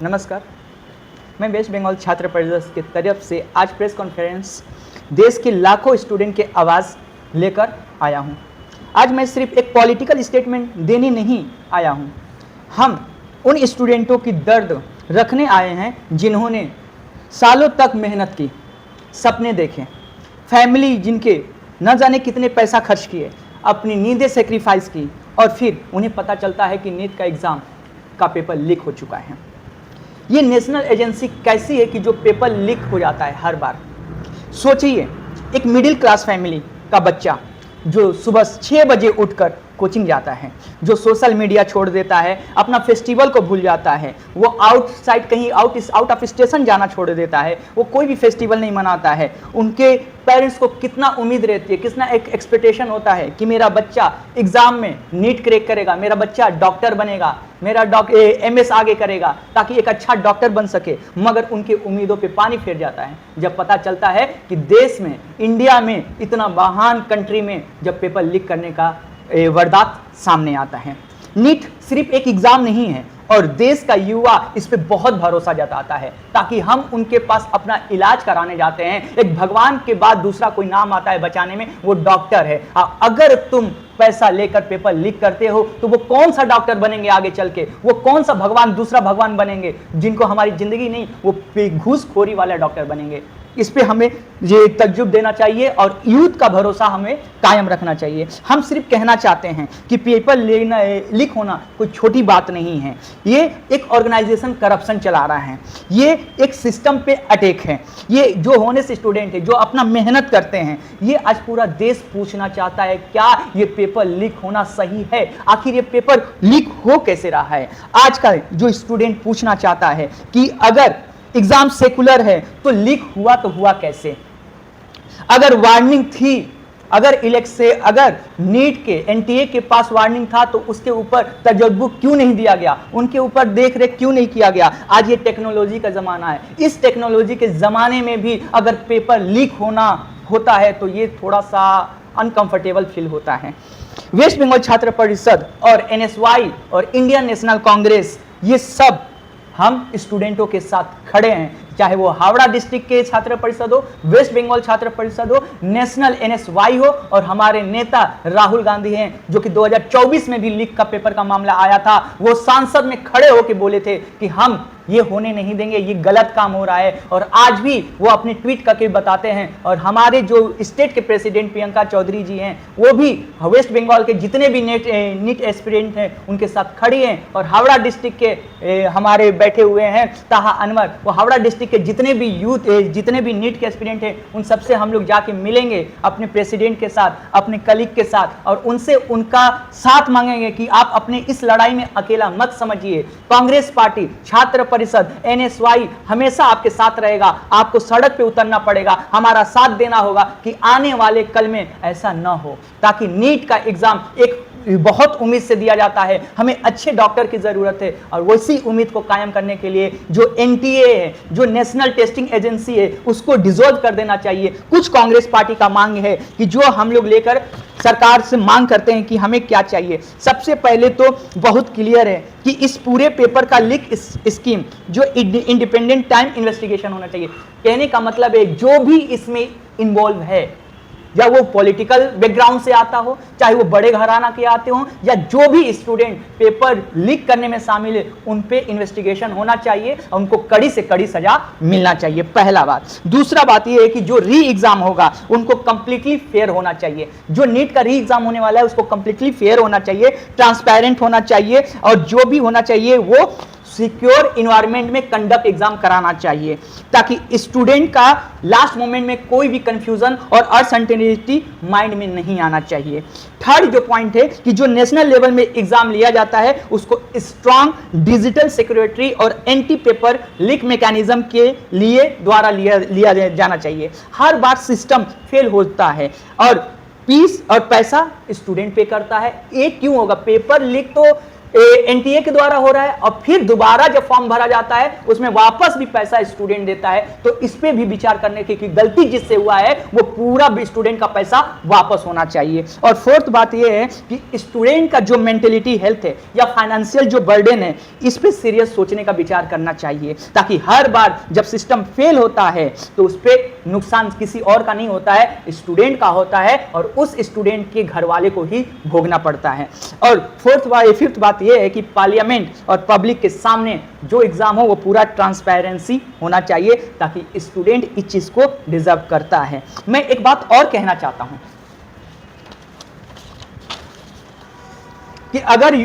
नमस्कार, मैं वेस्ट बंगाल छात्र परिषद की तरफ से आज प्रेस कॉन्फ्रेंस देश के लाखों स्टूडेंट के आवाज़ लेकर आया हूं। आज मैं सिर्फ एक पॉलिटिकल स्टेटमेंट देने नहीं आया हूं। हम उन स्टूडेंटों की दर्द रखने आए हैं जिन्होंने सालों तक मेहनत की, सपने देखे, फैमिली जिनके न जाने कितने पैसा खर्च किए, अपनी नींदें सेक्रीफाइस की और फिर उन्हें पता चलता है कि नीट का एग्ज़ाम का पेपर लीक हो चुका है। ये नेशनल एजेंसी कैसी है कि जो पेपर लीक हो जाता है हर बार। सोचिए, एक मिडिल क्लास फैमिली का बच्चा जो सुबह 6 बजे उठकर कोचिंग जाता है, जो सोशल मीडिया छोड़ देता है, अपना फेस्टिवल को भूल जाता है, वो आउटसाइड कहीं आउट ऑफ स्टेशन जाना छोड़ देता है, वो कोई भी फेस्टिवल नहीं मनाता है। उनके पेरेंट्स को कितना उम्मीद रहती है, कितना एक एक्सपेक्टेशन होता है कि मेरा बच्चा एग्जाम में नीट क्रैक करेगा, मेरा बच्चा डॉक्टर बनेगा, मेरा MS आगे करेगा ताकि एक अच्छा डॉक्टर बन सके। मगर उनके उम्मीदों पे पानी फिर जाता है जब पता चलता है कि देश में, इंडिया में, इतना महान कंट्री में जब पेपर लीक करने का वारदात सामने आता है। नीट सिर्फ एक एग्जाम नहीं है और देश का युवा इस पे बहुत भरोसा जताता है ताकि हम उनके पास अपना इलाज कराने जाते हैं। एक भगवान के बाद दूसरा कोई नाम आता है बचाने में, वो डॉक्टर है। अगर तुम पैसा लेकर पेपर लीक करते हो तो वो कौन सा डॉक्टर बनेंगे आगे चल के, वो कौन सा भगवान, दूसरा भगवान बनेंगे जिनको हमारी जिंदगी नहीं, वो घूसखोरी वाला डॉक्टर बनेंगे। इस पे हमें ये तजुब देना चाहिए और यूथ का भरोसा हमें कायम रखना चाहिए। हम सिर्फ कहना चाहते हैं कि पेपर लीक होना कोई छोटी बात नहीं है। ये एक ऑर्गेनाइजेशन करप्शन चला रहा है, ये एक सिस्टम पे अटैक है। ये जो होने से स्टूडेंट है, जो अपना मेहनत करते हैं, ये आज पूरा देश पूछना चाहता है क्या ये पेपर लीक होना सही है? आखिर ये पेपर लीक हो कैसे रहा है? आज का जो स्टूडेंट पूछना चाहता है कि अगर एग्जाम सेकुलर है तो लीक हुआ तो हुआ कैसे? अगर वार्निंग थी, अगर नीट के NTA के पास वार्निंग था तो उसके ऊपर तजर्बा क्यों नहीं दिया गया, उनके ऊपर देख रेख क्यों नहीं किया गया? आज ये टेक्नोलॉजी का ज़माना है। इस टेक्नोलॉजी के ज़माने में भी अगर पेपर लीक होता है तो ये थोड़ा सा अनकंफर्टेबल फील होता है। वेस्ट बंगाल छात्र परिषद और NSY और इंडियन नेशनल कांग्रेस, ये सब हम स्टूडेंटों के साथ खड़े हैं, चाहे वो हावड़ा डिस्ट्रिक्ट के छात्र परिषद हो, वेस्ट बंगाल छात्र परिषद हो, नेशनल NSY हो और हमारे नेता राहुल गांधी हैं जो कि 2024 में भी लीक का पेपर का मामला आया था। वो सांसद में खड़े होकर बोले थे कि हम ये होने नहीं देंगे, ये गलत काम हो रहा है। और आज भी वो अपने ट्वीट करके बताते हैं। और हमारे जो स्टेट के प्रेसिडेंट प्रियंका चौधरी जी हैं, वो भी वेस्ट बंगाल के जितने भी नीट एस्पिरेंट हैं उनके साथ खड़ी हैं। और हावड़ा डिस्ट्रिक्ट के हमारे बैठे हुए हैं ताहा अनवर, वो हावड़ा डिस्ट्रिक्ट के जितने भी यूथ, जितने भी नीट के एस्पिरेंट हैं, उन सबसे हम लोग जाके मिलेंगे अपने प्रेसिडेंट के साथ, अपने कलीग के साथ, और उनसे उनका साथ मांगेंगे कि आप अपने इस लड़ाई में अकेला मत समझिए। कांग्रेस पार्टी, छात्र परिषद, NSY हमेशा आपके साथ रहेगा। आपको सड़क पे उतरना पड़ेगा, हमारा साथ देना होगा कि आने वाले कल में ऐसा न हो, ताकि नीट का एग्जाम एक बहुत उम्मीद से दिया जाता है। हमें अच्छे डॉक्टर की ज़रूरत है और वैसी उम्मीद को कायम करने के लिए जो NTA है, जो नेशनल टेस्टिंग एजेंसी है, उसको डिसॉल्व कर देना चाहिए। कुछ कांग्रेस पार्टी का मांग है कि जो हम लोग लेकर सरकार से मांग करते हैं कि हमें क्या चाहिए। सबसे पहले तो बहुत क्लियर है कि इस पूरे पेपर का लीक स्कीम जो इंडिपेंडेंट टाइम इन्वेस्टिगेशन होना चाहिए। कहने का मतलब है जो भी इसमें इन्वॉल्व है, या वो पॉलिटिकल बैकग्राउंड से आता हो, चाहे वो बड़े घराना के आते हो, या जो भी स्टूडेंट पेपर लीक करने में शामिल है, उन पे इन्वेस्टिगेशन होना चाहिए और उनको कड़ी से कड़ी सजा मिलना चाहिए। पहला बात। दूसरा बात ये है कि जो री एग्जाम होगा उनको कंप्लीटली फेयर होना चाहिए। जो नीट का री एग्जाम होने वाला है उसको कंप्लीटली फेयर होना चाहिए, ट्रांसपेरेंट होना चाहिए, और जो भी होना चाहिए वो सिक्योर इन्वायरमेंट में कंडक्ट एग्जाम कराना चाहिए ताकि स्टूडेंट का लास्ट मोमेंट में कोई भी कंफ्यूजन और अनसर्टेनिटी माइंड में नहीं आना चाहिए। थर्ड जो पॉइंट है कि जो नेशनल लेवल में एग्जाम लिया जाता है उसको स्ट्रांग डिजिटल सिक्योरिटी और एंटी पेपर लीक मैकेनिज्म के लिए द्वारा लिया जाना चाहिए। हर बार सिस्टम फेल होता है और फीस और पैसा स्टूडेंट पे करता है। ये क्यों होगा? पेपर लीक तो एनटीए के द्वारा हो रहा है और फिर दोबारा जब फॉर्म भरा जाता है उसमें वापस भी पैसा स्टूडेंट देता है, तो इस पे भी विचार करने की कि गलती जिससे हुआ है वो पूरा स्टूडेंट का पैसा वापस होना चाहिए। और फोर्थ बात ये है कि स्टूडेंट का जो मेंटेलिटी हेल्थ है या फाइनेंशियल जो बर्डन है, इस पे सीरियस सोचने का विचार करना चाहिए, ताकि हर बार जब सिस्टम फेल होता है तो उस पे नुकसान किसी और का नहीं होता है, स्टूडेंट का होता है और उस स्टूडेंट के घर वाले को ही भोगना पड़ता है। और फिफ्थ बात यह है कि पार्लियामेंट और पब्लिक के सामने जो एग्जाम हो वो पूरा ट्रांसपेरेंसी होना चाहिए, ताकि स्टूडेंट इस चीज को डिजर्व करता है। मैं एक बात और कहना चाहता हूं कि अगर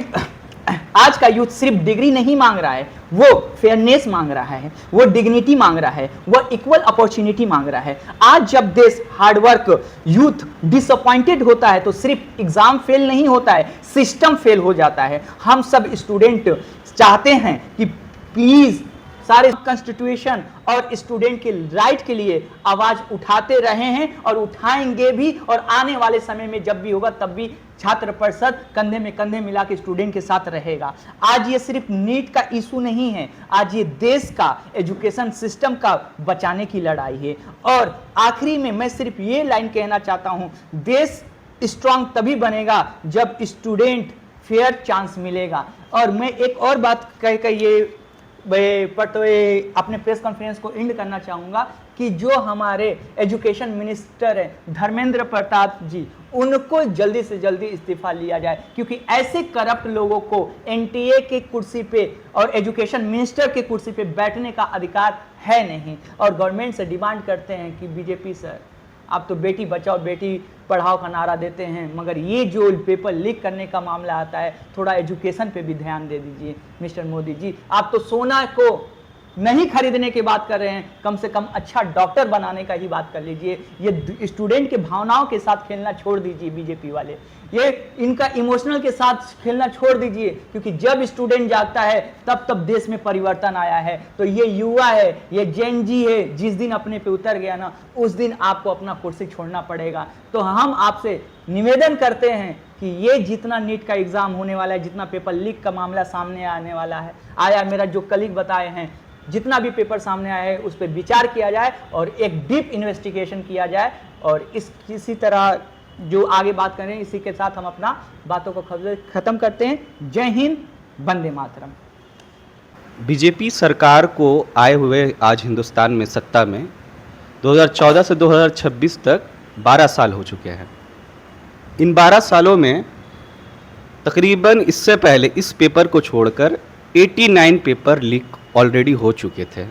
आज का यूथ सिर्फ डिग्री नहीं मांग रहा है, वो फेयरनेस मांग रहा है, वो डिग्निटी मांग रहा है, वो इक्वल अपॉर्चुनिटी मांग रहा है। आज जब देश हार्डवर्क यूथ डिसअपॉइंटेड होता है तो सिर्फ एग्जाम फेल नहीं होता है, सिस्टम फेल हो जाता है। हम सब स्टूडेंट चाहते हैं कि प्लीज सारे कॉन्स्टिट्यूशन और स्टूडेंट के राइट के लिए आवाज उठाते रहे हैं और उठाएंगे भी, और आने वाले समय में जब भी होगा तब भी छात्र परिषद कंधे में कंधे मिला के स्टूडेंट के साथ रहेगा। आज ये सिर्फ नीट का इशू नहीं है, आज ये देश का एजुकेशन सिस्टम का बचाने की लड़ाई है। और आखिरी में मैं सिर्फ ये लाइन कहना चाहता हूं, देश स्ट्रांग तभी बनेगा जब स्टूडेंट फेयर चांस मिलेगा। और मैं एक और बात कह ये अपने प्रेस कॉन्फ्रेंस को एंड करना चाहूंगा कि जो हमारे एजुकेशन मिनिस्टर हैं धर्मेंद्र प्रताप जी, उनको जल्दी से जल्दी इस्तीफा लिया जाए, क्योंकि ऐसे करप्ट लोगों को एनटीए के कुर्सी पे और एजुकेशन मिनिस्टर के कुर्सी पे बैठने का अधिकार है नहीं। और गवर्नमेंट से डिमांड करते हैं कि बीजेपी सर, आप तो बेटी बचाओ बेटी पढ़ाओ का नारा देते हैं, मगर ये जो पेपर लीक करने का मामला आता है, थोड़ा एजुकेशन पे भी ध्यान दे दीजिए मिस्टर मोदी जी। आप तो सोना को नहीं खरीदने की बात कर रहे हैं, कम से कम अच्छा डॉक्टर बनाने का ही बात कर लीजिए। ये स्टूडेंट के भावनाओं के साथ खेलना छोड़ दीजिए बीजेपी वाले, ये इनका इमोशनल के साथ खेलना छोड़ दीजिए, क्योंकि जब स्टूडेंट जागता है तब देश में परिवर्तन आया है। तो ये युवा है, ये जेन जी है, जिस दिन अपने पे उतर गया ना, उस दिन आपको अपना कुर्सी छोड़ना पड़ेगा। तो हम आपसे निवेदन करते हैं कि ये जितना नीट का एग्जाम होने वाला है, जितना पेपर लीक का मामला सामने आने वाला है, आया मेरा जो कलीग बताए हैं, जितना भी पेपर सामने आया है उस पर विचार किया जाए और एक डीप इन्वेस्टिगेशन किया जाए। और इसी तरह जो आगे बात करें, इसी के साथ हम अपना बातों को खत्म करते हैं। जय हिंद, वंदे मातरम। बीजेपी सरकार को आए हुए आज हिंदुस्तान में सत्ता में 2014 से 2026 तक 12 साल हो चुके हैं। इन 12 सालों में तकरीबन इससे पहले इस पेपर को छोड़कर 89 पेपर लीक ऑलरेडी हो चुके थे,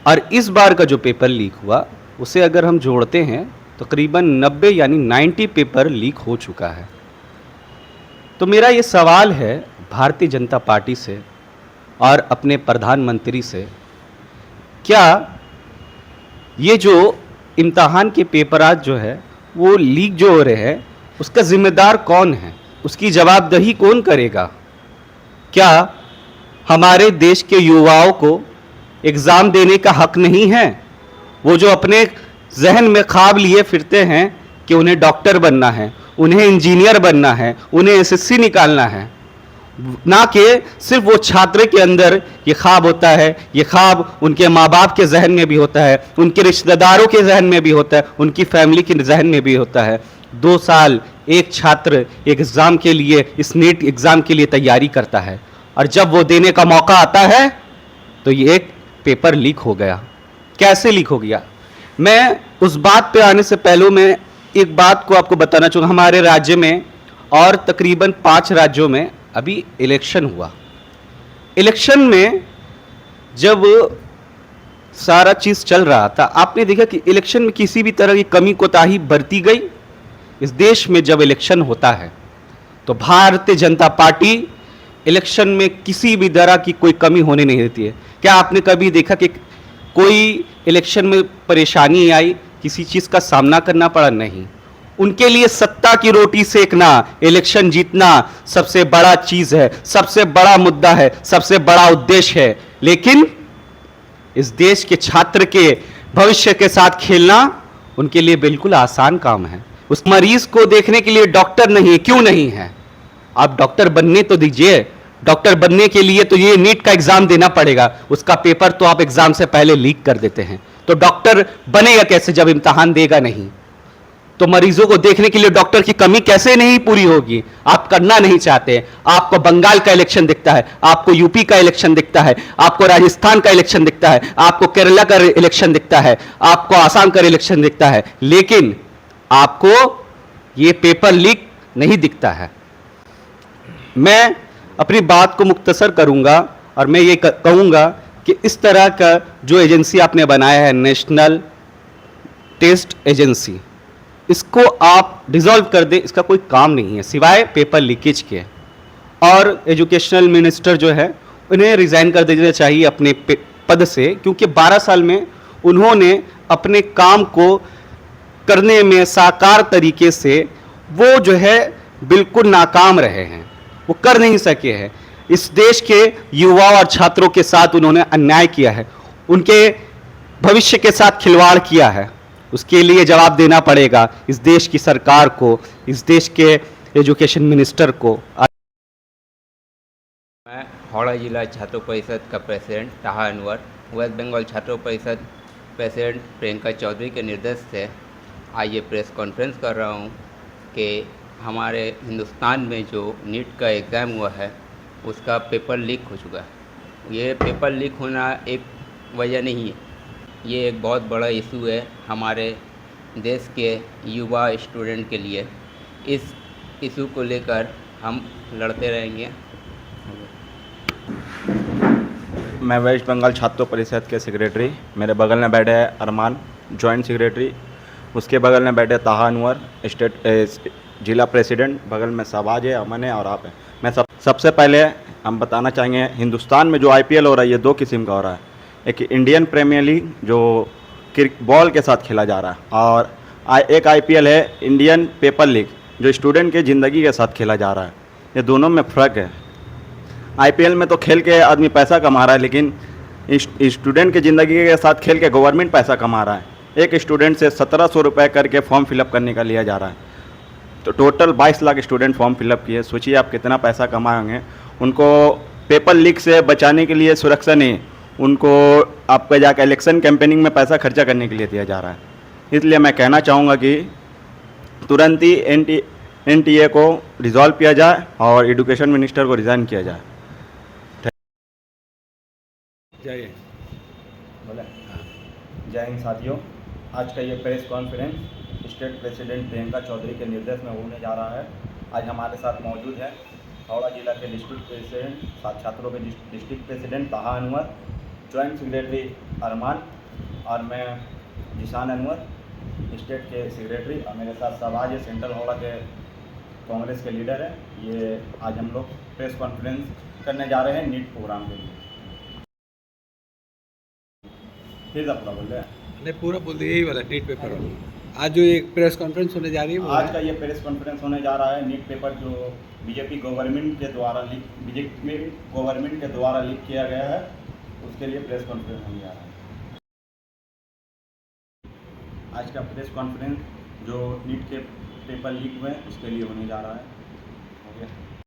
और इस बार का जो पेपर लीक हुआ उसे अगर हम जोड़ते हैं तकरीबन 90 यानी 90 पेपर लीक हो चुका है। तो मेरा ये सवाल है भारतीय जनता पार्टी से और अपने प्रधानमंत्री से, क्या ये जो इम्तहान के पेपर आज जो है वो लीक जो हो रहे हैं उसका जिम्मेदार कौन है, उसकी जवाबदेही कौन करेगा? क्या हमारे देश के युवाओं को एग्ज़ाम देने का हक नहीं है? वो जो अपने जहन में ख्वाब लिए फिरते हैं कि उन्हें डॉक्टर बनना है, उन्हें इंजीनियर बनना है, उन्हें एसएससी निकालना है, ना कि सिर्फ वो छात्र के अंदर ये ख्वाब होता है, ये ख्वाब उनके माँ बाप के जहन में भी होता है, उनके रिश्तेदारों के जहन में भी होता है, उनकी फैमिली के जहन में भी होता है। 2 साल एक छात्र एग्ज़ाम के लिए, इस नीट एग्ज़ाम के लिए तैयारी करता है, और जब वो देने का मौका आता है तो ये एक पेपर लीक हो गया। कैसे लीक हो गया? मैं उस बात पे आने से पहले मैं एक बात को आपको बताना चाहूँगा। हमारे राज्य में और तकरीबन 5 राज्यों में अभी इलेक्शन हुआ। इलेक्शन में जब सारा चीज़ चल रहा था, आपने देखा कि इलेक्शन में किसी भी तरह की कमी कोताही बरती गई। इस देश में जब इलेक्शन होता है तो भारतीय जनता पार्टी इलेक्शन में किसी भी तरह की कोई कमी होने नहीं देती है। क्या आपने कभी देखा कि कोई इलेक्शन में परेशानी आई, किसी चीज़ का सामना करना पड़ा? नहीं। उनके लिए सत्ता की रोटी सेकना, इलेक्शन जीतना सबसे बड़ा चीज़ है, सबसे बड़ा मुद्दा है, सबसे बड़ा उद्देश्य है। लेकिन इस देश के छात्र के भविष्य के साथ खेलना उनके लिए बिल्कुल आसान काम है। उस मरीज को देखने के लिए डॉक्टर नहीं है, क्यों नहीं है? आप डॉक्टर बनने तो दीजिए। डॉक्टर बनने के लिए तो ये नीट का एग्जाम देना पड़ेगा, उसका पेपर तो आप एग्जाम से पहले लीक कर देते हैं। तो डॉक्टर बनेगा कैसे जब इम्तहान देगा नहीं? तो मरीजों को देखने के लिए डॉक्टर की कमी कैसे नहीं पूरी होगी? आप करना नहीं चाहते। आपको बंगाल का इलेक्शन दिखता है, आपको यूपी का इलेक्शन दिखता है, आपको राजस्थान का इलेक्शन दिखता है, आपको केरला का इलेक्शन दिखता है, आपको आसाम का इलेक्शन दिखता है, लेकिन आपको ये पेपर लीक नहीं दिखता है। मैं अपनी बात को मुख्तसर करूंगा और मैं ये कहूंगा कि इस तरह का जो एजेंसी आपने बनाया है, नेशनल टेस्ट एजेंसी, इसको आप डिसॉल्व कर दें। इसका कोई काम नहीं है सिवाय पेपर लीकेज के। और एजुकेशनल मिनिस्टर जो है उन्हें रिज़ाइन कर देना चाहिए अपने पद से, क्योंकि 12 साल में उन्होंने अपने काम को करने में साकार तरीके से वो जो है बिल्कुल नाकाम रहे हैं, वो कर नहीं सके हैं। इस देश के युवा और छात्रों के साथ उन्होंने अन्याय किया है, उनके भविष्य के साथ खिलवाड़ किया है। उसके लिए जवाब देना पड़ेगा इस देश की सरकार को, इस देश के एजुकेशन मिनिस्टर को। मैं हावड़ा जिला छात्र परिषद का प्रेसिडेंट ताहा अनवर, वेस्ट बंगाल छात्र परिषद प्रेसिडेंट प्रियंका चौधरी के निर्देश से आज ये प्रेस कॉन्फ्रेंस कर रहा हूँ कि हमारे हिंदुस्तान में जो नीट का एग्ज़ाम हुआ है उसका पेपर लीक हो चुका है। ये पेपर लीक होना एक वजह नहीं है, ये एक बहुत बड़ा इशू है हमारे देश के युवा स्टूडेंट के लिए। इस इशू को लेकर हम लड़ते रहेंगे। मैं वेस्ट बंगाल छात्र परिषद के सेक्रेटरी, मेरे बगल में बैठे हैं अरमान जॉइंट सेक्रेटरी, उसके बगल में बैठे ताहा अनवर स्टेट जिला प्रेसिडेंट, बगल में शहबाज है, अमन है और आप हैं। मैं सबसे पहले हम बताना चाहेंगे हिंदुस्तान में जो IPL हो रहा है ये 2 किस्म का हो रहा है। एक इंडियन प्रीमियर लीग जो बॉल के साथ खेला जा रहा है, और एक IPL है इंडियन पेपर लीग जो स्टूडेंट के ज़िंदगी के साथ खेला जा रहा है। ये दोनों में फ़र्क है। IPL में तो खेल के आदमी पैसा कमा रहा है, लेकिन स्टूडेंट के ज़िंदगी के साथ खेल के गवर्नमेंट पैसा कमा रहा है। एक स्टूडेंट से 1700 रुपये करके फॉर्म फिलअप करने का लिया जा रहा है। तो total 22 lakh student form fill up किए। सोचिए आप कितना पैसा कमाएंगे। उनको पेपर लीक से बचाने के लिए सुरक्षा नहीं, उनको आपका जाकर इलेक्शन कैंपेनिंग में पैसा खर्चा करने के लिए दिया जा रहा है। इसलिए मैं कहना चाहूँगा कि तुरंत ही NTA को रिजॉल्व किया जाए और एजुकेशन मिनिस्टर को रिज़ाइन किया जाए। जय हिंद साथियों, आज का ये press conference state president Priyanka Chaudhary के निर्देश में होने जा रहा है। आज हमारे साथ मौजूद है हावड़ा जिला के डिस्ट्रिक्ट प्रेसिडेंट, सात छात्रों के डिस्ट्रिक्ट प्रेसिडेंट ताहा अनवर, जॉइंट सेक्रेटरी अरमान और मैं जिशान अनवर स्टेट के सेक्रेटरी, और मेरे साथ शहबाज है, सेंट्रल हावड़ा के कांग्रेस के लीडर है। ये आज हम लोग प्रेस कॉन्फ्रेंस करने जा रहे हैं नीट प्रोग्राम के लिए। फिर अपना बोल रहे हैं नहीं, पूरा बोल दिए, यही वाला नीट पेपर वाला। आज जो एक प्रेस कॉन्फ्रेंस होने जा रही है वो आज का ये प्रेस कॉन्फ्रेंस होने जा रहा है नीट पेपर जो बीजेपी गवर्नमेंट के द्वारा लीक किया गया है, उसके लिए प्रेस कॉन्फ्रेंस होने जा रहा है। आज का प्रेस कॉन्फ्रेंस जो नीट के पेपर लीक हुए उसके लिए होने जा रहा है।